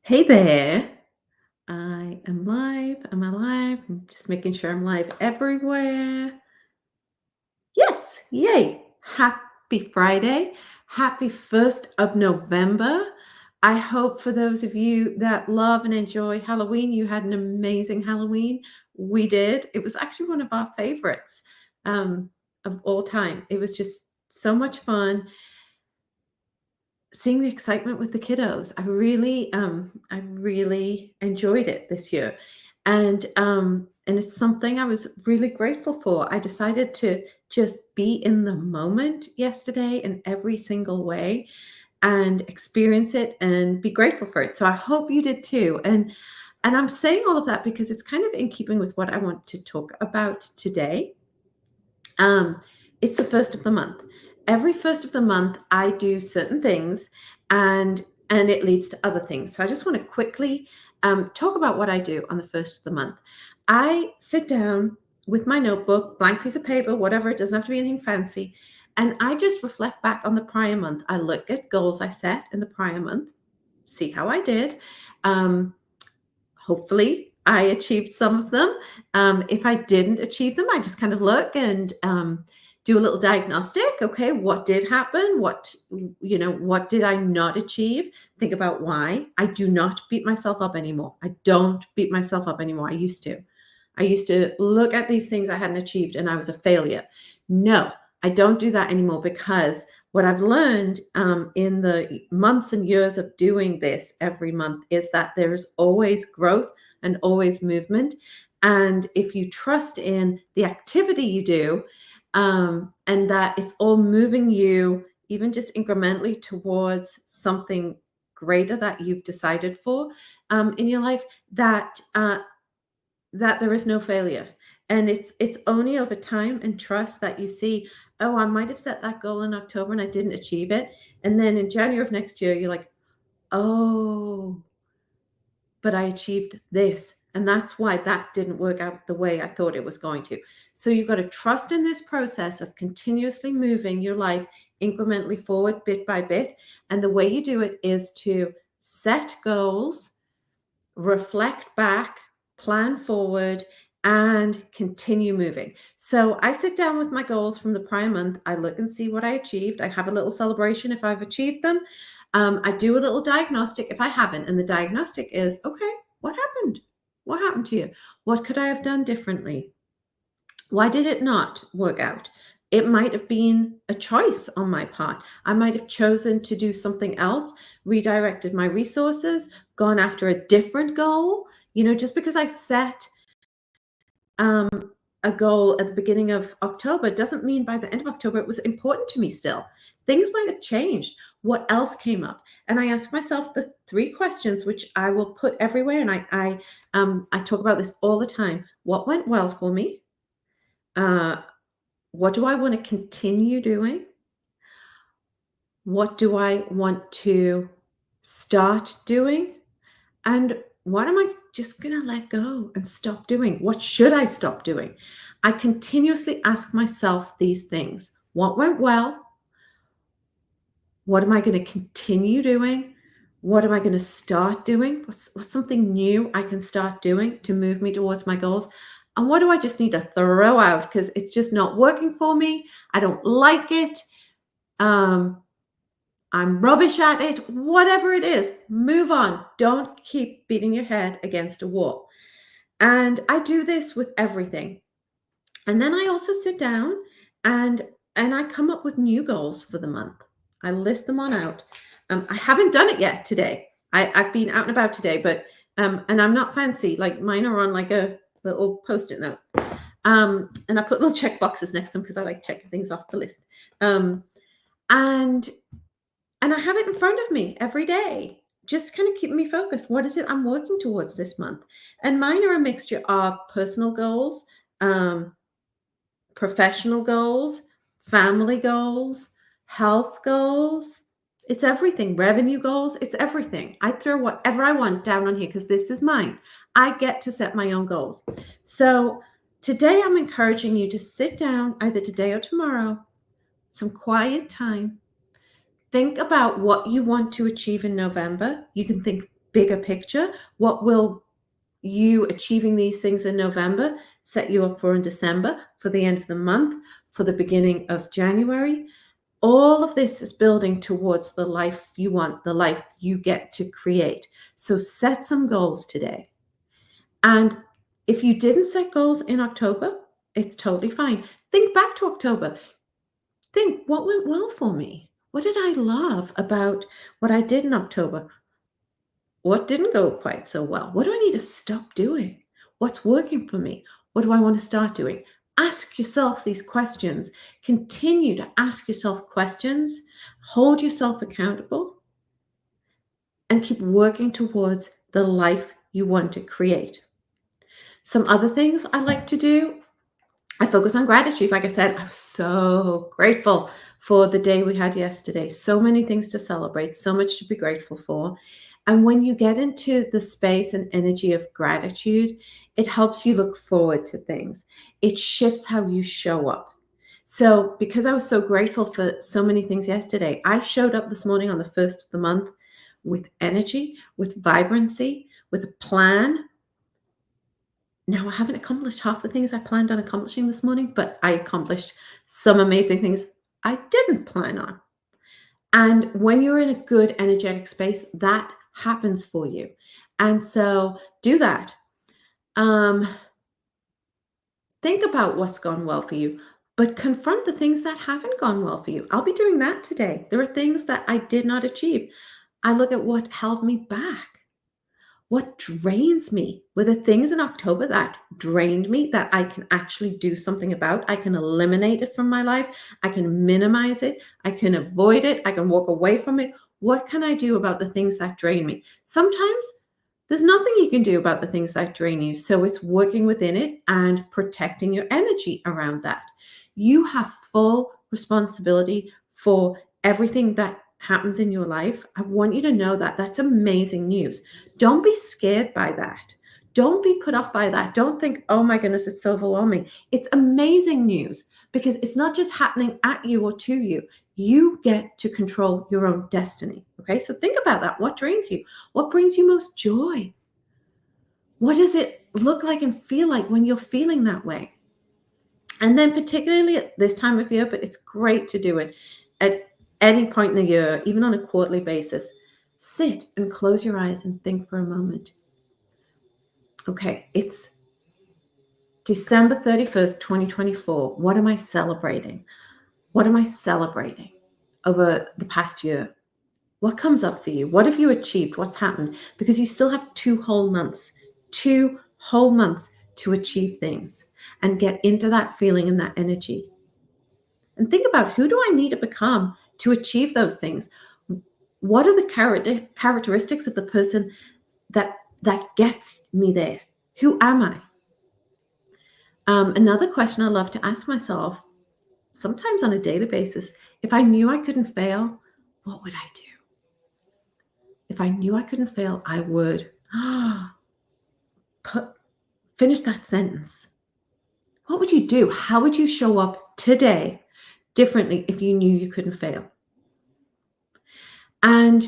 Hey there. I am live. Am I live? I'm just making sure I'm live everywhere. Yes. Yay. Happy Friday. Happy 1st of November. I hope for those of you that love and enjoy Halloween, you had an amazing Halloween. We did. It was actually one of our favorites um, of all time. It was just so much fun seeing the excitement with the kiddos. I really enjoyed it this year. And it's something I was really grateful for. I decided to just be in the moment yesterday in every single way and experience it and be grateful for it. So I hope you did too. And I'm saying all of that because it's kind of in keeping with what I want to talk about today. Um, it's the first of the month. Every first of the month, I do certain things, and it leads to other things. So I just want to quickly talk about what I do on the first of the month. I sit down with my notebook, blank piece of paper, whatever. It doesn't have to be anything fancy, and I just reflect back on the prior month. I look at goals I set in the prior month, see how I did. Um, Hopefully, I achieved some of them. If I didn't achieve them, I just kind of look and do a little diagnostic. Okay, what did happen? What did I not achieve? Think about why. I do not beat myself up anymore. I don't beat myself up anymore. I used to. I used to look at these things I hadn't achieved and I was a failure. No, I don't do that anymore because what I've learned in the months and years of doing this every month is that there is always growth and always movement. And if you trust in the activity you do, and that it's all moving you, even just incrementally, towards something greater that you've decided for in your life, that there is no failure. And it's only over time and trust that you see, oh, I might have set that goal in October and I didn't achieve it. And then in January of next year, you're like, oh, but I achieved this. And that's why that didn't work out the way I thought it was going to. So you've got to trust in this process of continuously moving your life incrementally forward bit by bit. And the way you do it is to set goals, reflect back, plan forward, and continue moving. So I sit down with my goals from the prior month. I look and see what I achieved. I have a little celebration if I've achieved them. I do a little diagnostic if I haven't. And the diagnostic is, okay, what happened? What happened to you? What could I have done differently? Why did it not work out? It might have been a choice on my part. I might have chosen to do something else, redirected my resources, gone after a different goal. Just because I set um, a goal at the beginning of October doesn't mean by the end of October it was important to me still. Things might have changed. What else came up? And I ask myself the three questions, which I will put everywhere, and I talk about this all the time. What went well for me? Uh, what do I want to continue doing? What do I want to start doing? And what am I just going to let go and stop doing? What should I stop doing? I continuously ask myself these things. What went well? What am I going to continue doing? What am I going to start doing? What's something new I can start doing to move me towards my goals? And what do I just need to throw out because it's just not working for me? I don't like it. Um, I'm rubbish at it. Whatever it is, move on. Don't keep beating your head against a wall. And I do this with everything. And then I also sit down and I come up with new goals for the month. I list them on out. I haven't done it yet today. I've been out and about today, but and I'm not fancy. Like mine are on like a little post-it note. And I put little check boxes next to them because I like checking things off the list. And I have it in front of me every day, just kind of keeping me focused. What is it I'm working towards this month? And mine are a mixture of personal goals, professional goals, family goals, health goals. It's everything. Revenue goals. It's everything. I throw whatever I want down on here because this is mine. I get to set my own goals. So today I'm encouraging you to sit down either today or tomorrow, some quiet time. Think about what you want to achieve in November. You can think bigger picture? What will you achieving these things in November set you up for in December, for the end of the month, for the beginning of January? All of this is building towards the life you want, the life you get to create. So set some goals today. And if you didn't set goals in October, it's totally fine. Think back to October. Think, what went well for me? What did I love about what I did in October? What didn't go quite so well? What do I need to stop doing? What's working for me? What do I want to start doing? Ask yourself these questions. Continue to ask yourself questions. Hold yourself accountable and keep working towards the life you want to create. Some other things I like to do, I focus on gratitude. Like I said, I'm so grateful for the day we had yesterday. So many things to celebrate, so much to be grateful for. And when you get into the space and energy of gratitude, it helps you look forward to things. It shifts how you show up. So, because I was so grateful for so many things yesterday, I showed up this morning on the first of the month with energy, with vibrancy, with a plan. Now, I haven't accomplished half the things I planned on accomplishing this morning, but I accomplished some amazing things I didn't plan on. And when you're in a good energetic space, that happens for you. And so do that. Think about what's gone well for you, but confront the things that haven't gone well for you. I'll be doing that today. There are things that I did not achieve. I look at what held me back. What drains me were the things in October that drained me that I can actually do something about. I can eliminate it from my life. I can minimize it. I can avoid it. I can walk away from it. What can I do about the things that drain me? Sometimes there's nothing you can do about the things that drain you. So it's working within it and protecting your energy around that. You have full responsibility for everything that happens in your life. I want you to know that that's amazing news. Don't be scared by that. Don't be put off by that. Don't think, oh my goodness, it's so overwhelming. It's amazing news because it's not just happening at you or to you. You get to control your own destiny. Okay, so think about that. What drains you? What brings you most joy? What does it look like and feel like when you're feeling that way? And then particularly at this time of year, but it's great to do it at any point in the year, even on a quarterly basis, sit and close your eyes and think for a moment. Okay, it's December 31st, 2024. What am I celebrating? What am I celebrating over the past year? What comes up for you? What have you achieved? What's happened? Because you still have 2 whole months to achieve things and get into that feeling and that energy. And think about, who do I need to become to achieve those things? What are the characteristics of the person that gets me there? Who am I? Another question I love to ask myself, sometimes on a daily basis, if I knew I couldn't fail, what would I do? If I knew I couldn't fail, I would finish that sentence. What would you do? How would you show up today differently if you knew you couldn't fail? And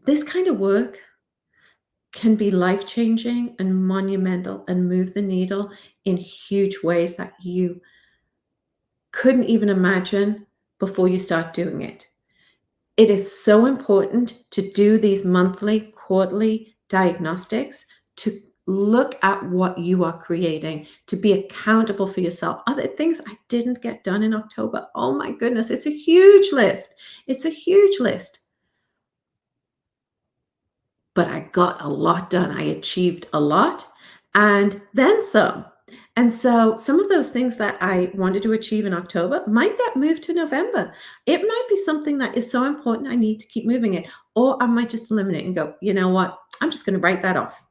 this kind of work can be life-changing and monumental and move the needle in huge ways that you couldn't even imagine before you start doing it. It is so important to do these monthly, quarterly diagnostics, to look at what you are creating, to be accountable for yourself. Other things I didn't get done in October. Oh my goodness, it's a huge list. It's a huge list. But I got a lot done. I achieved a lot and then some. And so some of those things that I wanted to achieve in October might get moved to November. It might be something that is so important I need to keep moving it. Or I might just eliminate and go, you know what? I'm just going to write that off.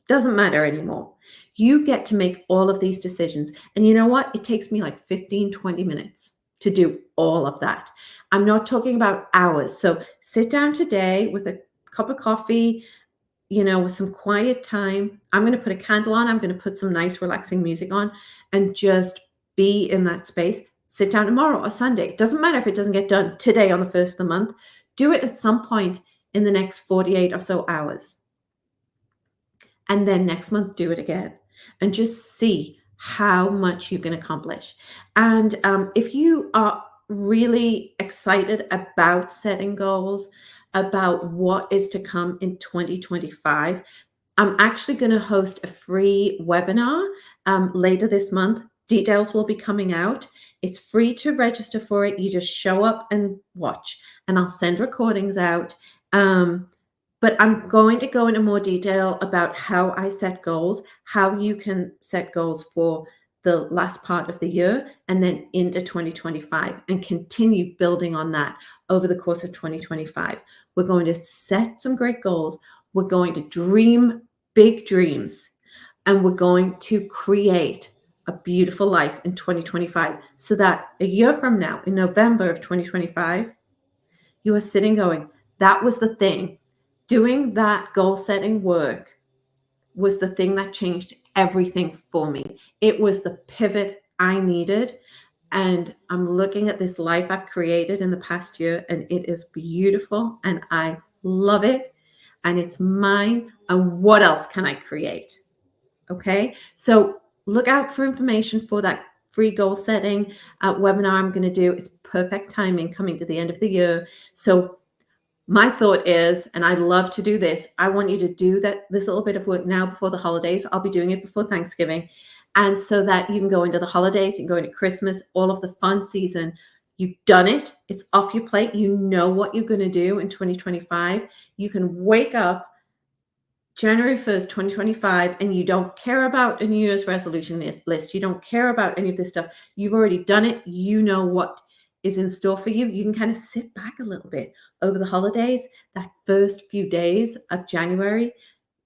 Doesn't matter anymore. You get to make all of these decisions. And you know what? It takes me like 15, 20 minutes to do all of that. I'm not talking about hours. So sit down today with a cup of coffee, with some quiet time. I'm going to put a candle on. I'm going to put some nice, relaxing music on and just be in that space. Sit down tomorrow or Sunday. It doesn't matter if it doesn't get done today on the first of the month. Do it at some point in the next 48 or so hours. And then next month, do it again and just see how much you can accomplish. And if you are really excited about setting goals, about what is to come in 2025, I'm actually going to host a free webinar later this month. Details will be coming out. It's free to register for it. You just show up and watch, and I'll send recordings out. But I'm going to go into more detail about how I set goals, how you can set goals for the last part of the year and then into 2025 and continue building on that over the course of 2025. We're going to set some great goals. We're going to dream big dreams, and we're going to create a beautiful life in 2025 so that a year from now, in November of 2025, you are sitting going, that was the thing. Doing that goal setting work was the thing that changed everything for me. It was the pivot I needed. And I'm looking at this life I've created in the past year, and it is beautiful and I love it. And it's mine. And what else can I create? Okay. So look out for information for that free goal setting webinar I'm going to do. It's perfect timing coming to the end of the year. So my thought is, and I love to do this, I want you to do this little bit of work now before the holidays. I'll be doing it before Thanksgiving. And so that you can go into the holidays, you can go into Christmas, all of the fun season. You've done it. It's off your plate. You know what you're going to do in 2025. You can wake up January 1st, 2025, and you don't care about a New Year's resolution list. You don't care about any of this stuff. You've already done it. You know what is in store for you. You can kind of sit back a little bit over the holidays, that first few days of January,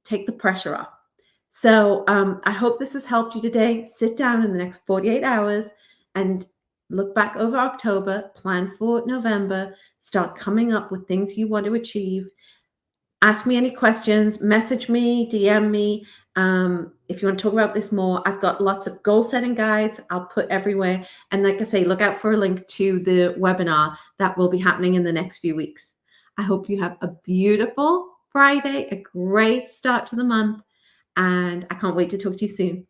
take the pressure off. So I hope this has helped you today. Sit down in the next 48 hours and look back over October, plan for November, start coming up with things you want to achieve. Ask me any questions, message me, DM me. If you want to talk about this more, I've got lots of goal setting guides I'll put everywhere. And like I say, look out for a link to the webinar that will be happening in the next few weeks. I hope you have a beautiful Friday, a great start to the month, and I can't wait to talk to you soon.